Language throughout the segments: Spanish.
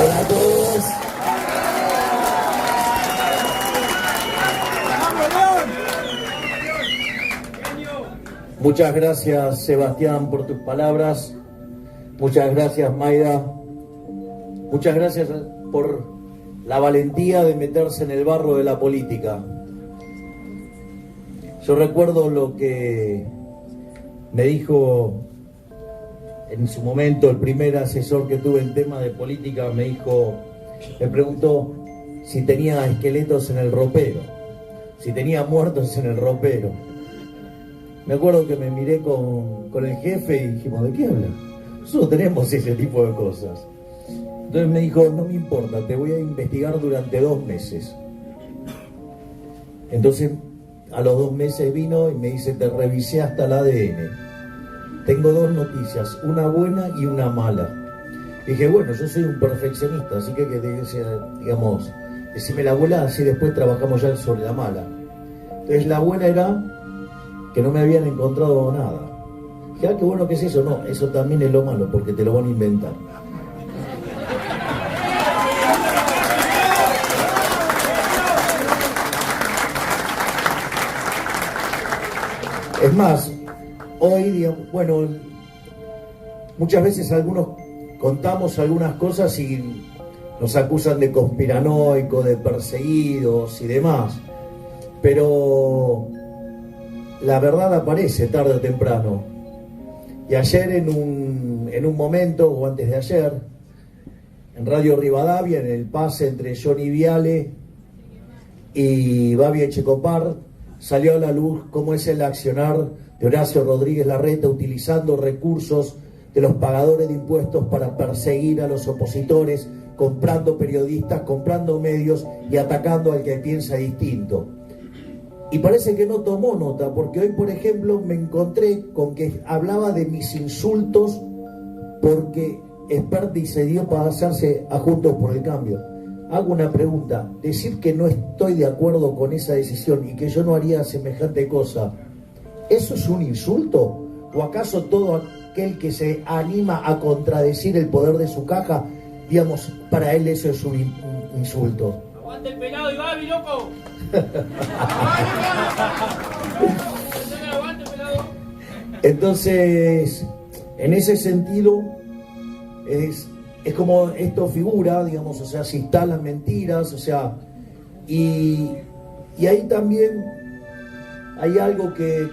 Hola a todos. Muchas gracias, Sebastián, por tus palabras. Muchas gracias, Mayra. Muchas gracias por la valentía de meterse en el barro de la política. Yo recuerdo lo que me dijo en su momento el primer asesor que tuve en tema de política. Me preguntó si tenía esqueletos en el ropero, si tenía muertos en el ropero. Me acuerdo que me miré con el jefe y dijimos, ¿de qué habla? Nosotros tenemos ese tipo de cosas. Entonces me dijo, no me importa, te voy a investigar durante 2 meses. Entonces, a los 2 meses vino y me dice, te revisé hasta el ADN. Tengo 2 noticias, una buena y una mala. Dije, bueno, yo soy un perfeccionista, así que digamos, decime la buena, así después trabajamos ya sobre la mala. Entonces la buena era que no me habían encontrado nada. Dije, qué bueno que es eso. No, eso también es lo malo, porque te lo van a inventar. Es más, hoy, digamos, bueno, muchas veces algunos contamos algunas cosas y nos acusan de conspiranoicos, de perseguidos y demás, pero la verdad aparece tarde o temprano. Y ayer en un momento, o antes de ayer, en Radio Rivadavia, en el pase entre Johnny Viale y Babi Echecopar, salió a la luz cómo es el accionar de Horacio Rodríguez Larreta, utilizando recursos de los pagadores de impuestos para perseguir a los opositores, comprando periodistas, comprando medios y atacando al que piensa distinto. Y parece que no tomó nota, porque hoy, por ejemplo, me encontré con que hablaba de mis insultos porque Esperti se dio para hacerse a Juntos por el Cambio. Hago una pregunta, decir que no estoy de acuerdo con esa decisión y que yo no haría semejante cosa, ¿eso es un insulto? ¿O acaso todo aquel que se anima a contradecir el poder de su caja, digamos, para él eso es un insulto? ¡Aguante el pelado y Babi, loco! Entonces, en ese sentido, es como esto figura, digamos, o sea, se instalan mentiras, o sea, y ahí también hay algo que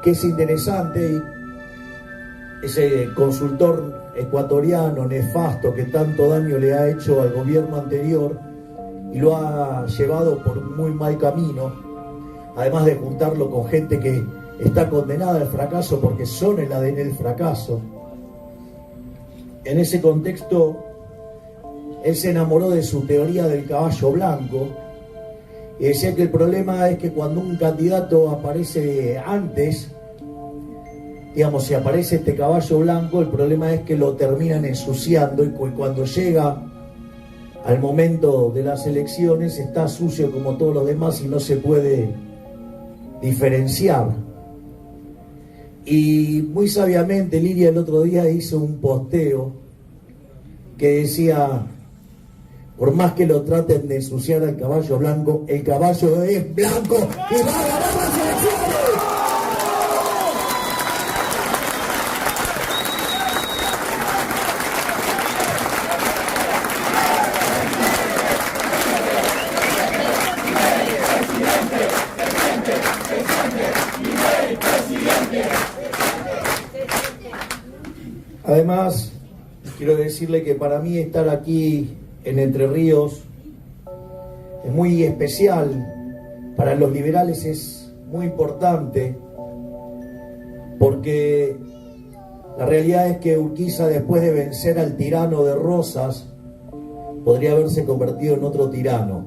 es interesante. Ese consultor ecuatoriano nefasto que tanto daño le ha hecho al gobierno anterior y lo ha llevado por un muy mal camino, además de juntarlo con gente que está condenada al fracaso porque son el ADN del fracaso. En ese contexto, él se enamoró de su teoría del caballo blanco y decía que el problema es que cuando un candidato aparece antes, digamos, si aparece este caballo blanco, el problema es que lo terminan ensuciando y cuando llega al momento de las elecciones está sucio como todos los demás y no se puede diferenciar. Y muy sabiamente Lilia el otro día hizo un posteo que decía, por más que lo traten de ensuciar al caballo blanco, el caballo es blanco y va a ganar las elecciones. Además, quiero decirle que para mí estar aquí en Entre Ríos es muy especial. Para los liberales es muy importante porque la realidad es que Urquiza, después de vencer al tirano de Rosas, podría haberse convertido en otro tirano.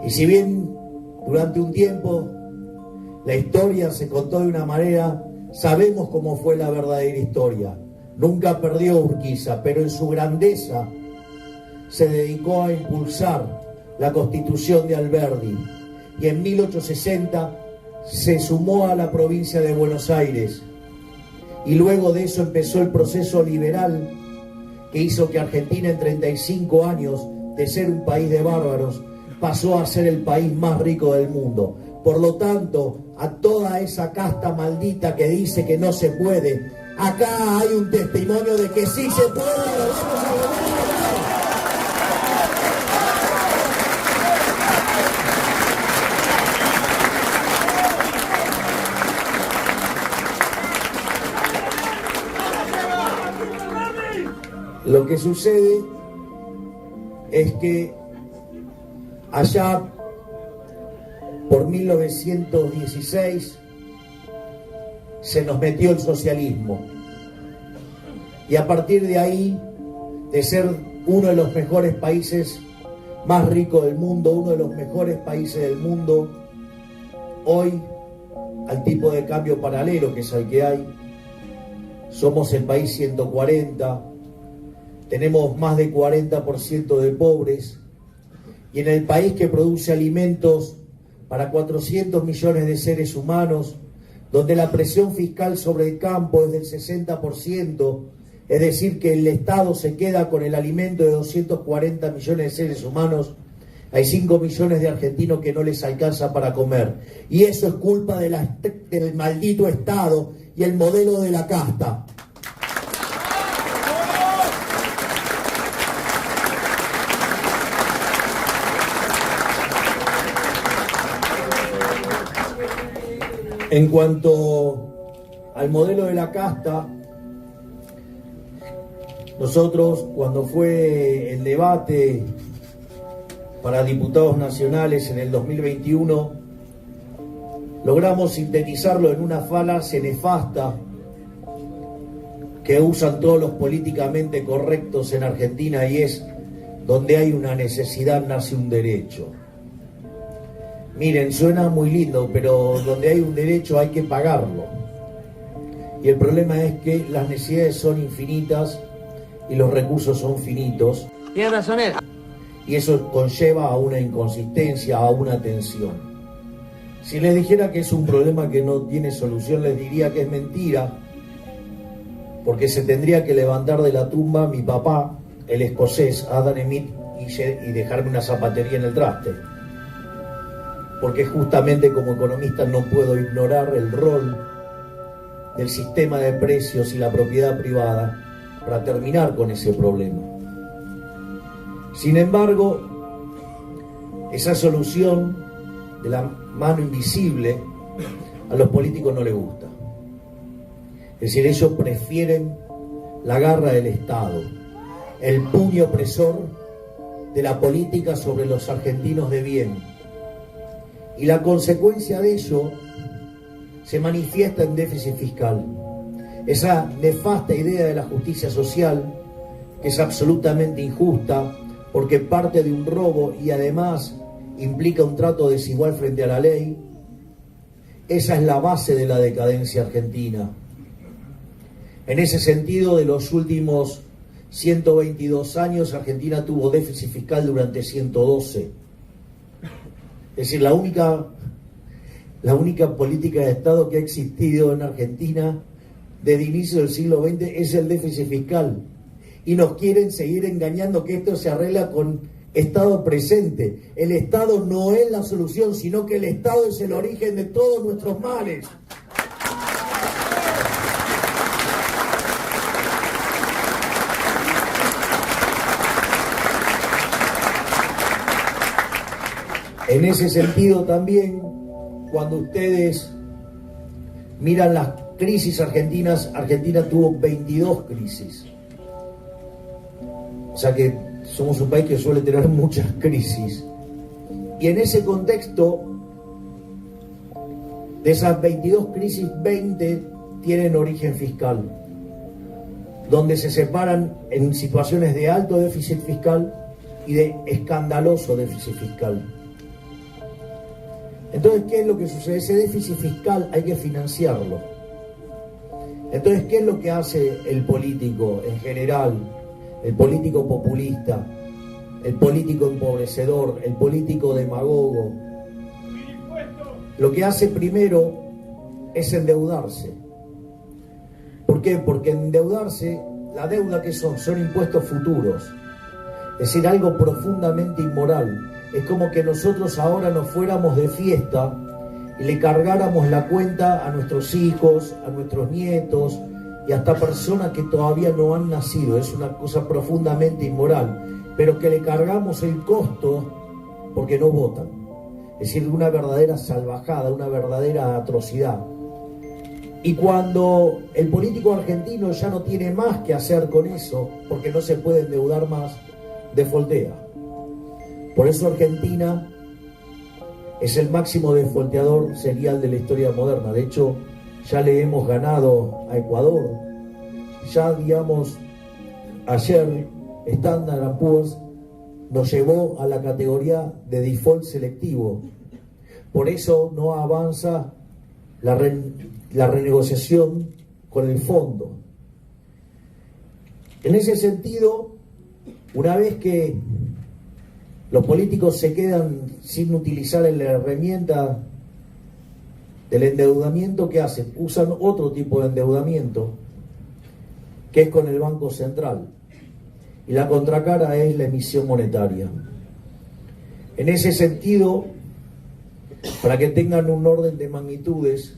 Y si bien durante un tiempo la historia se contó de una manera, sabemos cómo fue la verdadera historia. Nunca perdió Urquiza, pero en su grandeza se dedicó a impulsar la Constitución de Alberdi. Y en 1860 se sumó a la provincia de Buenos Aires. Y luego de eso empezó el proceso liberal que hizo que Argentina en 35 años de ser un país de bárbaros pasó a ser el país más rico del mundo. Por lo tanto, a toda esa casta maldita que dice que no se puede, acá hay un testimonio de que sí se puede. Lo vamos a lograr. Lo que sucede es que allá por 1916 se nos metió el socialismo y a partir de ahí, de ser uno de los mejores países más ricos del mundo, uno de los mejores países del mundo, hoy al tipo de cambio paralelo que es el que hay, somos el país 140, tenemos más de 40% de pobres y en el país que produce alimentos para 400 millones de seres humanos, donde la presión fiscal sobre el campo es del 60%, es decir, que el Estado se queda con el alimento de 240 millones de seres humanos, hay 5 millones de argentinos que no les alcanza para comer. Y eso es culpa del maldito Estado y el modelo de la casta. En cuanto al modelo de la casta, nosotros cuando fue el debate para diputados nacionales en el 2021, logramos sintetizarlo en una falacia nefasta que usan todos los políticamente correctos en Argentina y es: donde hay una necesidad nace un derecho. Miren, suena muy lindo, pero donde hay un derecho hay que pagarlo. Y el problema es que las necesidades son infinitas y los recursos son finitos. Tiene razón él. Y eso conlleva a una inconsistencia, a una tensión. Si les dijera que es un problema que no tiene solución, les diría que es mentira, porque se tendría que levantar de la tumba mi papá, el escocés Adam Smith, y dejarme una zapatería en el traste. Porque justamente como economista no puedo ignorar el rol del sistema de precios y la propiedad privada para terminar con ese problema. Sin embargo, esa solución de la mano invisible a los políticos no les gusta. Es decir, ellos prefieren la garra del Estado, el puño opresor de la política sobre los argentinos de bien. Y la consecuencia de ello se manifiesta en déficit fiscal. Esa nefasta idea de la justicia social, que es absolutamente injusta, porque parte de un robo y además implica un trato desigual frente a la ley, esa es la base de la decadencia argentina. En ese sentido, de los últimos 122 años, Argentina tuvo déficit fiscal durante 112. Es decir, la única política de Estado que ha existido en Argentina desde el inicio del siglo XX es el déficit fiscal. Y nos quieren seguir engañando que esto se arregla con Estado presente. El Estado no es la solución, sino que el Estado es el origen de todos nuestros males. En ese sentido también, cuando ustedes miran las crisis argentinas, Argentina tuvo 22 crisis. O sea que somos un país que suele tener muchas crisis. Y en ese contexto, de esas 22 crisis, 20 tienen origen fiscal, donde se separan en situaciones de alto déficit fiscal y de escandaloso déficit fiscal. Entonces, ¿qué es lo que sucede? Ese déficit fiscal hay que financiarlo. Entonces, ¿qué es lo que hace el político en general? El político populista, el político empobrecedor, el político demagogo. Lo que hace primero es endeudarse. ¿Por qué? Porque endeudarse la deuda que son impuestos futuros. Es decir, algo profundamente inmoral. Es como que nosotros ahora nos fuéramos de fiesta y le cargáramos la cuenta a nuestros hijos, a nuestros nietos y hasta personas que todavía no han nacido. Es una cosa profundamente inmoral, pero que le cargamos el costo porque no votan. Es decir, una verdadera salvajada, una verdadera atrocidad. Y cuando el político argentino ya no tiene más que hacer con eso, porque no se puede endeudar más, defoltea. Por eso Argentina es el máximo defolteador serial de la historia moderna. De hecho, ya le hemos ganado a Ecuador. Ya, digamos, ayer Standard & Poor's nos llevó a la categoría de default selectivo. Por eso no avanza la renegociación con el fondo. En ese sentido, una vez que los políticos se quedan sin utilizar la herramienta del endeudamiento, ¿qué hacen? Usan otro tipo de endeudamiento, que es con el Banco Central. Y la contracara es la emisión monetaria. En ese sentido, para que tengan un orden de magnitudes,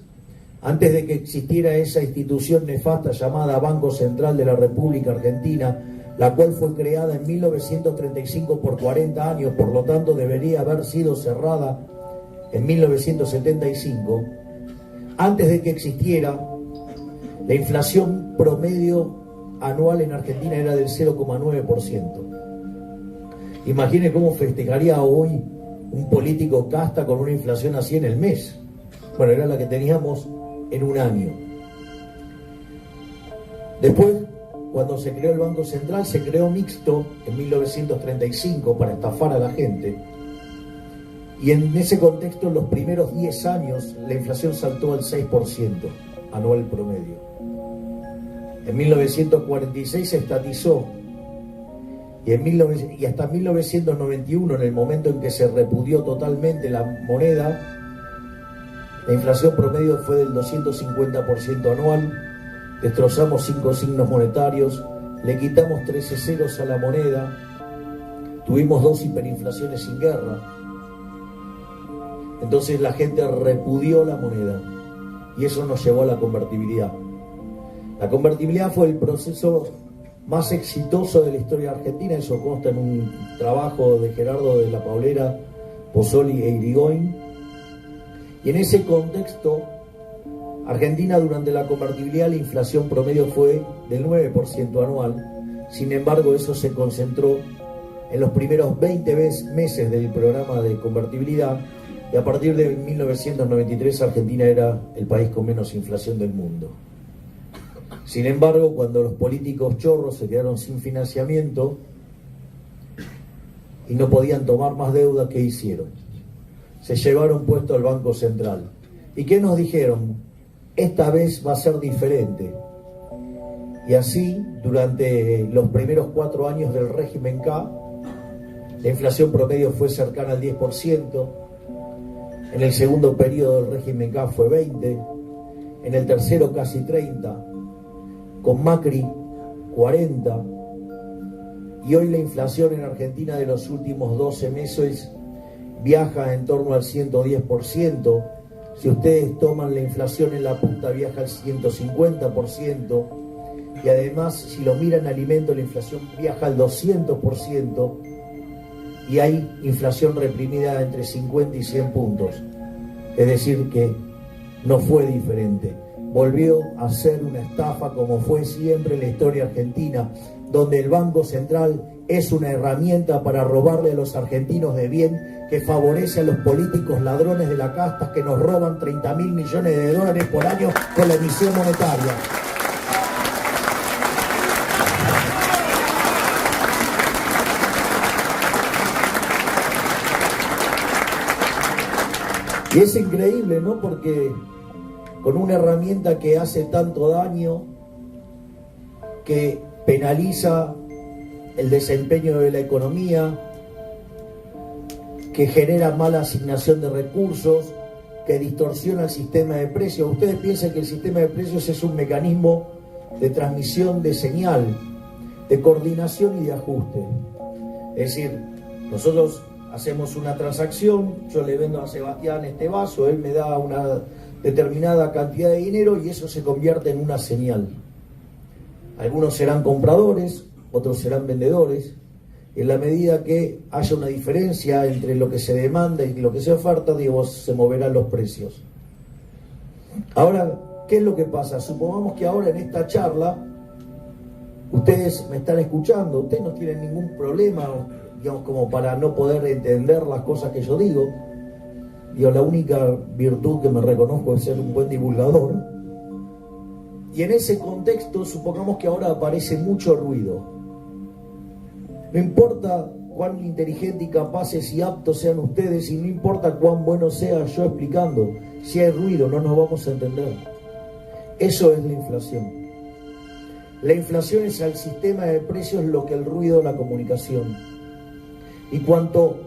antes de que existiera esa institución nefasta llamada Banco Central de la República Argentina, la cual fue creada en 1935 por 40 años, por lo tanto debería haber sido cerrada en 1975, antes de que existiera, la inflación promedio anual en Argentina era del 0,9%. Imagine cómo festejaría hoy un político casta con una inflación así en el mes. Bueno, era la que teníamos en un año. Después, cuando se creó el Banco Central, se creó mixto en 1935 para estafar a la gente. Y en ese contexto, en los primeros 10 años, la inflación saltó al 6% anual promedio. En 1946 se estatizó y hasta 1991, en el momento en que se repudió totalmente la moneda, la inflación promedio fue del 250% anual. Destrozamos 5 signos monetarios, le quitamos 13 ceros a la moneda, tuvimos 2 hiperinflaciones sin guerra. Entonces la gente repudió la moneda y eso nos llevó a la convertibilidad. La convertibilidad fue el proceso más exitoso de la historia argentina, eso consta en un trabajo de Gerardo de la Paulera, Pozzoli e Irigoyen. Y en ese contexto, Argentina durante la convertibilidad la inflación promedio fue del 9% anual. Sin embargo, eso se concentró en los primeros 20 meses del programa de convertibilidad y a partir de 1993 Argentina era el país con menos inflación del mundo. Sin embargo, cuando los políticos chorros se quedaron sin financiamiento y no podían tomar más deuda, ¿qué hicieron? Se llevaron puesto al Banco Central. ¿Y qué nos dijeron? Esta vez va a ser diferente. Y así, durante los primeros 4 años del régimen K, la inflación promedio fue cercana al 10%, en el segundo periodo del régimen K fue 20%, en el tercero casi 30%, con Macri 40%, y hoy la inflación en Argentina de los últimos 12 meses viaja en torno al 110%, si ustedes toman la inflación en la punta viaja al 150%, y además si lo miran en alimentos la inflación viaja al 200%, y hay inflación reprimida entre 50 y 100 puntos. Es decir que no fue diferente. Volvió a ser una estafa como fue siempre en la historia argentina, donde el Banco Central es una herramienta para robarle a los argentinos de bien, que favorece a los políticos ladrones de la casta que nos roban 30.000 millones de dólares por año con la emisión monetaria. Y es increíble, ¿no? Porque con una herramienta que hace tanto daño, que penaliza el desempeño de la economía, que genera mala asignación de recursos, que distorsiona el sistema de precios. Ustedes piensan que el sistema de precios es un mecanismo de transmisión de señal, de coordinación y de ajuste. Es decir, nosotros hacemos una transacción, yo le vendo a Sebastián este vaso, él me da una determinada cantidad de dinero y eso se convierte en una señal. Algunos serán compradores, otros serán vendedores. En la medida que haya una diferencia entre lo que se demanda y lo que se oferta, digo, se moverán los precios. Ahora, ¿qué es lo que pasa? Supongamos que ahora en esta charla, ustedes me están escuchando, ustedes no tienen ningún problema, digamos, como para no poder entender las cosas que yo digo. Digo, la única virtud que me reconozco es ser un buen divulgador. Y en ese contexto, supongamos que ahora aparece mucho ruido. No importa cuán inteligente y capaces y aptos sean ustedes, y no importa cuán bueno sea yo explicando, si hay ruido no nos vamos a entender. Eso es la inflación. La inflación es al sistema de precios lo que el ruido a la comunicación. Y cuanto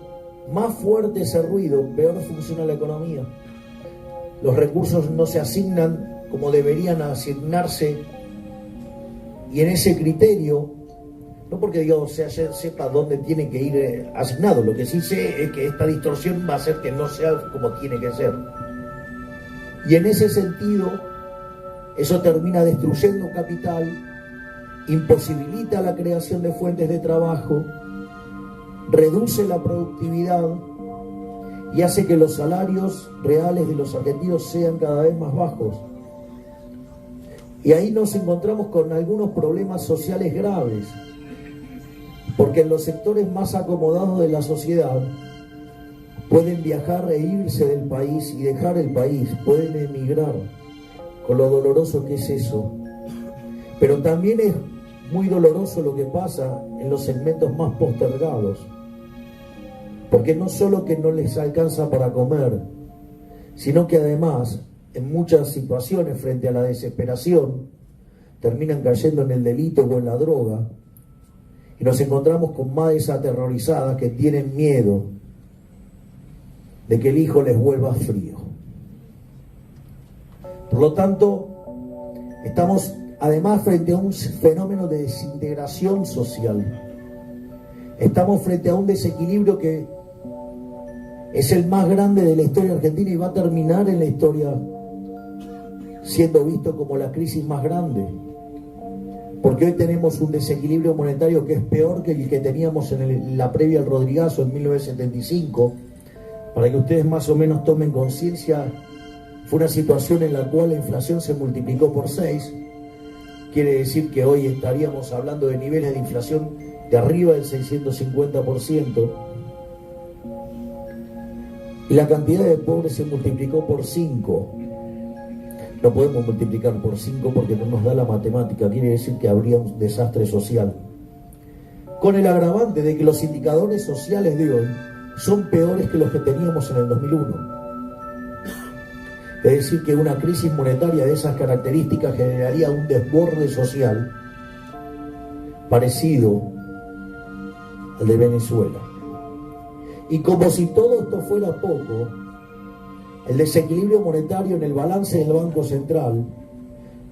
más fuerte ese ruido, peor funciona la economía. Los recursos no se asignan como deberían asignarse, y en ese criterio, no porque digamos sepa dónde tiene que ir asignado, lo que sí sé es que esta distorsión va a hacer que no sea como tiene que ser. Y en ese sentido, eso termina destruyendo capital, imposibilita la creación de fuentes de trabajo, reduce la productividad y hace que los salarios reales de los argentinos sean cada vez más bajos. Y ahí nos encontramos con algunos problemas sociales graves, porque en los sectores más acomodados de la sociedad pueden viajar e irse del país y dejar el país, pueden emigrar, con lo doloroso que es eso. Pero también es muy doloroso lo que pasa en los segmentos más postergados, porque no solo que no les alcanza para comer, sino que además, en muchas situaciones frente a la desesperación, terminan cayendo en el delito o en la droga, y nos encontramos con madres aterrorizadas que tienen miedo de que el hijo les vuelva frío. Por lo tanto, estamos además frente a un fenómeno de desintegración social. Estamos frente a un desequilibrio que es el más grande de la historia argentina y va a terminar en la historia siendo visto como la crisis más grande. Porque hoy tenemos un desequilibrio monetario que es peor que el que teníamos en la previa al Rodrigazo en 1975. Para que ustedes más o menos tomen conciencia, fue una situación en la cual la inflación se multiplicó por 6. Quiere decir que hoy estaríamos hablando de niveles de inflación de arriba del 650%. Y la cantidad de pobres se multiplicó por 5. No podemos multiplicar por 5 porque no nos da la matemática, quiere decir que habría un desastre social. Con el agravante de que los indicadores sociales de hoy son peores que los que teníamos en el 2001. Es decir, que una crisis monetaria de esas características generaría un desborde social parecido al de Venezuela. Y como si todo esto fuera poco, el desequilibrio monetario en el balance del Banco Central,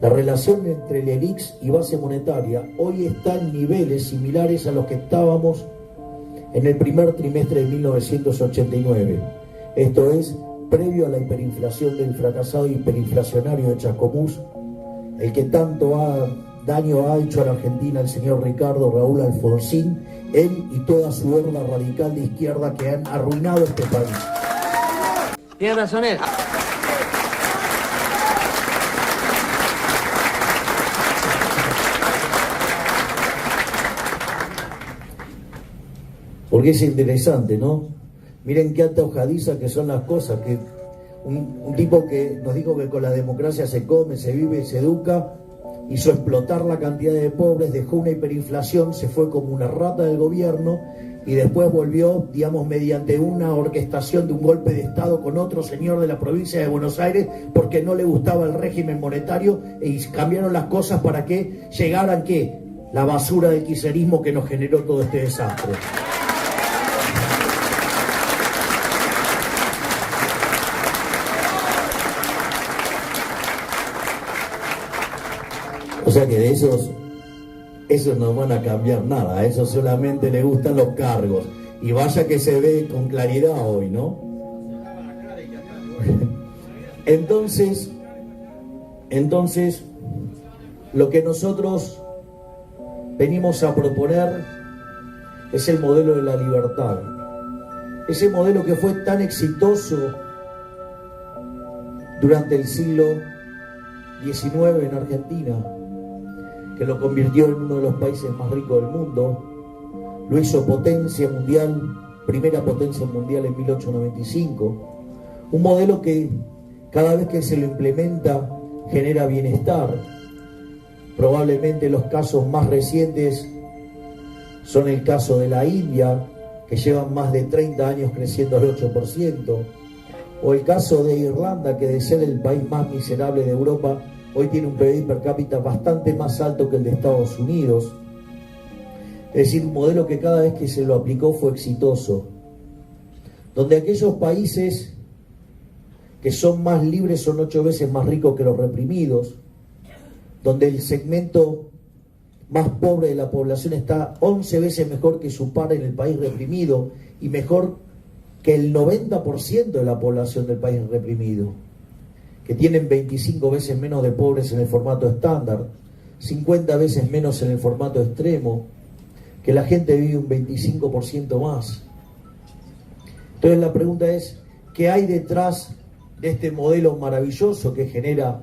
la relación entre el ELIX y base monetaria, hoy está en niveles similares a los que estábamos en el primer trimestre de 1989. Esto es, previo a la hiperinflación del fracasado hiperinflacionario de Chascomús, el que tanto daño ha hecho a la Argentina el señor Ricardo Raúl Alfonsín, él y toda su horda radical de izquierda que han arruinado este país. Tiene razón él. Porque es interesante, ¿no? Miren qué antojadiza que son las cosas, que un tipo que nos dijo que con la democracia se come, se vive, se educa, hizo explotar la cantidad de pobres, dejó una hiperinflación, se fue como una rata del gobierno y después volvió, digamos, mediante una orquestación de un golpe de Estado con otro señor de la provincia de Buenos Aires porque no le gustaba el régimen monetario y cambiaron las cosas para que llegaran, ¿qué? La basura del kirchnerismo que nos generó todo este desastre. O sea que de esos no van a cambiar nada, a esos solamente les gustan los cargos. Y vaya que se ve con claridad hoy, ¿no? Entonces, lo que nosotros venimos a proponer es el modelo de la libertad. Ese modelo que fue tan exitoso durante el siglo XIX en Argentina, que lo convirtió en uno de los países más ricos del mundo, lo hizo potencia mundial, primera potencia mundial en 1895, un modelo que cada vez que se lo implementa genera bienestar. Probablemente los casos más recientes son el caso de la India, que llevan más de 30 años creciendo al 8%, o el caso de Irlanda, que de ser el país más miserable de Europa, hoy tiene un PBI per cápita bastante más alto que el de Estados Unidos. Es decir, un modelo que cada vez que se lo aplicó fue exitoso, donde aquellos países que son más libres son 8 veces más ricos que los reprimidos, donde el segmento más pobre de la población está 11 veces mejor que su par en el país reprimido y mejor que el 90% de la población del país reprimido, que tienen 25 veces menos de pobres en el formato estándar, 50 veces menos en el formato extremo, que la gente vive un 25% más. Entonces la pregunta es, ¿qué hay detrás de este modelo maravilloso que genera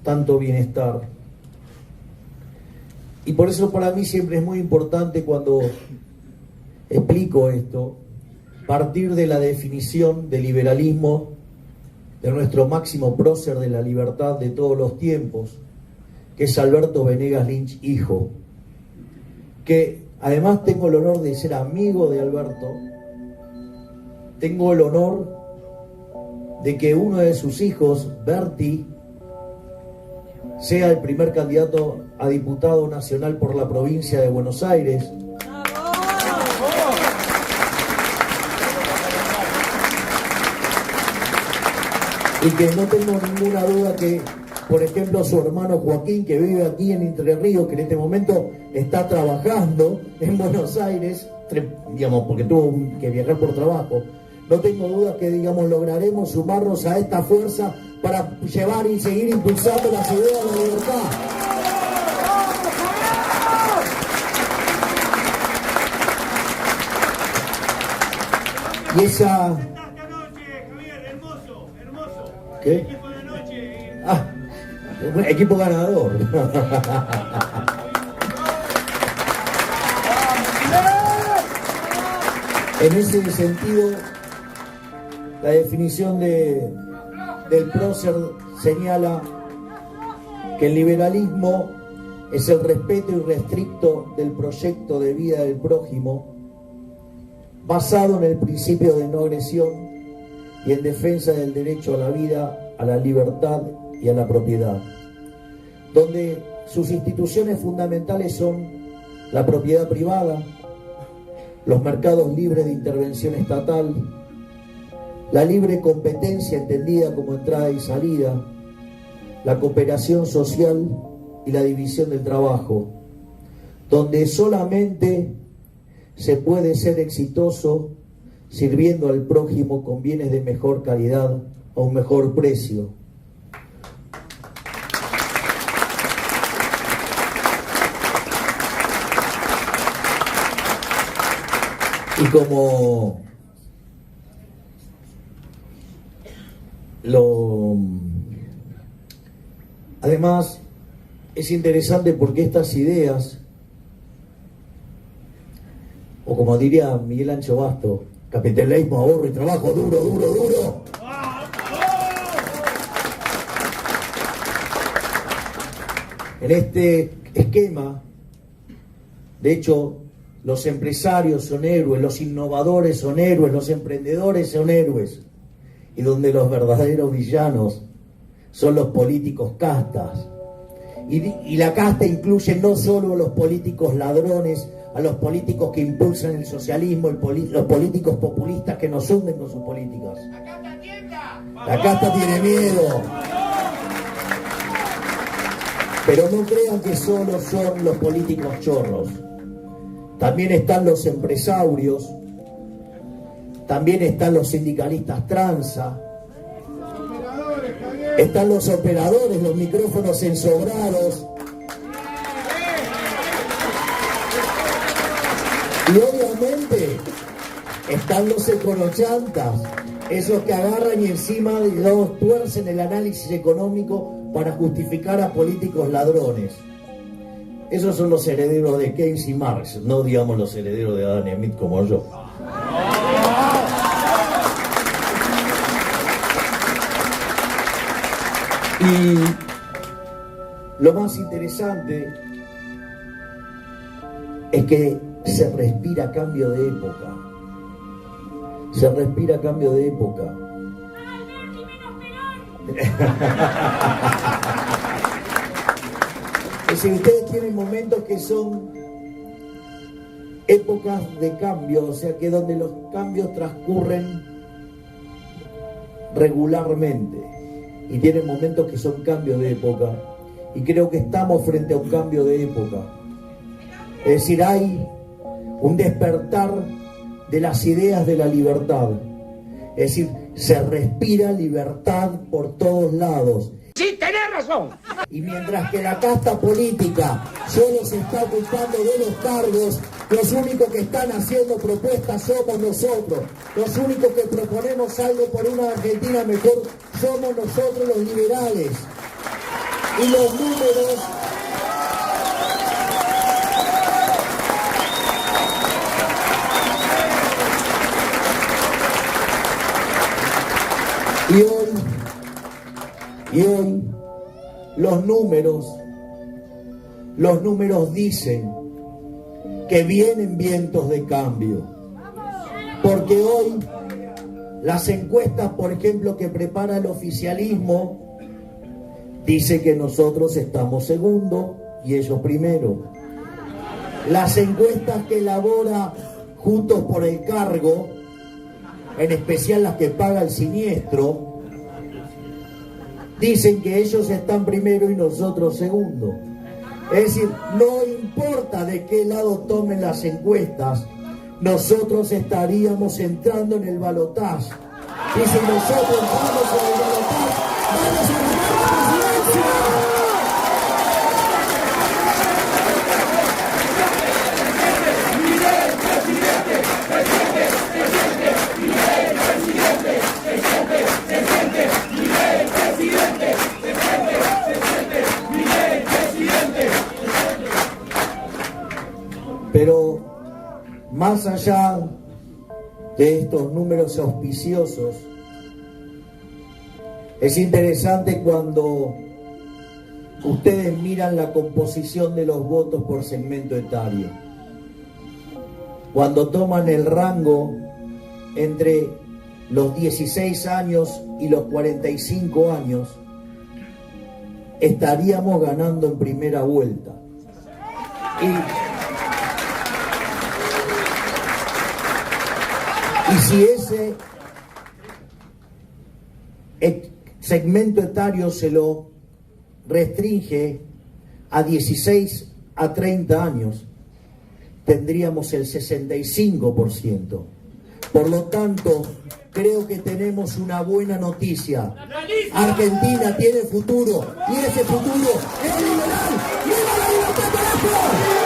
tanto bienestar? Y por eso para mí siempre es muy importante, cuando explico esto, partir de la definición de liberalismo de nuestro máximo prócer de la libertad de todos los tiempos, que es Alberto Venegas Lynch, hijo, que además tengo el honor de ser amigo de Alberto, tengo el honor de que uno de sus hijos, Berti, sea el primer candidato a diputado nacional por la provincia de Buenos Aires. Y que no tengo ninguna duda que, por ejemplo, su hermano Joaquín, que vive aquí en Entre Ríos, que en este momento está trabajando en Buenos Aires, digamos, porque tuvo que viajar por trabajo, no tengo duda que, digamos, lograremos sumarnos a esta fuerza para llevar y seguir impulsando las ideas de la libertad. Y esa... ¿Qué? Equipo de noche. Equipo ganador. En ese sentido, la definición del prócer señala que el liberalismo es el respeto irrestricto del proyecto de vida del prójimo, basado en el principio de no agresión y en defensa del derecho a la vida, a la libertad y a la propiedad, donde sus instituciones fundamentales son la propiedad privada, los mercados libres de intervención estatal, la libre competencia entendida como entrada y salida, la cooperación social y la división del trabajo, donde solamente se puede ser exitoso sirviendo al prójimo con bienes de mejor calidad a un mejor precio. Y como además es interesante porque estas ideas, o como diría Miguel Ancho Basto, capitalismo, ahorro y trabajo duro, duro, duro. En este esquema, de hecho, los empresarios son héroes, los innovadores son héroes, los emprendedores son héroes, y donde los verdaderos villanos son los políticos castas. Y la casta incluye no solo a los políticos ladrones, a los políticos que impulsan el socialismo, los políticos populistas que nos hunden con sus políticas. La casta tiene miedo. Pero no crean que solo son los políticos chorros. También están los empresarios, también están los sindicalistas tranza, están los operadores, los micrófonos ensobrados. Y obviamente están los econochantas, esos que agarran y encima los tuercen el análisis económico para justificar a políticos ladrones. Esos son los herederos de Keynes y Marx, no digamos los herederos de Adam Smith como yo. Y lo más interesante es que se respira cambio de época. Se respira cambio de época. Es decir, ustedes tienen momentos que son épocas de cambio, o sea que donde los cambios transcurren regularmente, y tienen momentos que son cambios de época, y creo que estamos frente a un cambio de época. Es decir, hay un despertar de las ideas de la libertad. Es decir, se respira libertad por todos lados. ¡Sí, tenés razón! Y mientras que la casta política solo se está ocupando de los cargos, los únicos que están haciendo propuestas somos nosotros. Los únicos que proponemos algo por una Argentina mejor somos nosotros los liberales. Y los números... Y hoy los números dicen que vienen vientos de cambio. Porque hoy las encuestas, por ejemplo, que prepara el oficialismo, dice que nosotros estamos segundo y ellos primero. Las encuestas que elabora Juntos por el Cargo, en especial las que paga el siniestro, dicen que ellos están primero y nosotros segundo. Es decir, no importa de qué lado tomen las encuestas, nosotros estaríamos entrando en el balotaje. Y si nosotros entramos en el balotaje, vamos a ganar la presidencia. Pero más allá de estos números auspiciosos, es interesante cuando ustedes miran la composición de los votos por segmento etario. Cuando toman el rango entre los 16 años y los 45 años, estaríamos ganando en primera vuelta. Y si ese segmento etario se lo restringe a 16 a 30 años, tendríamos el 65%. Por lo tanto, creo que tenemos una buena noticia. Argentina tiene futuro y ese futuro es liberal. ¡Viva la libertad, carajo!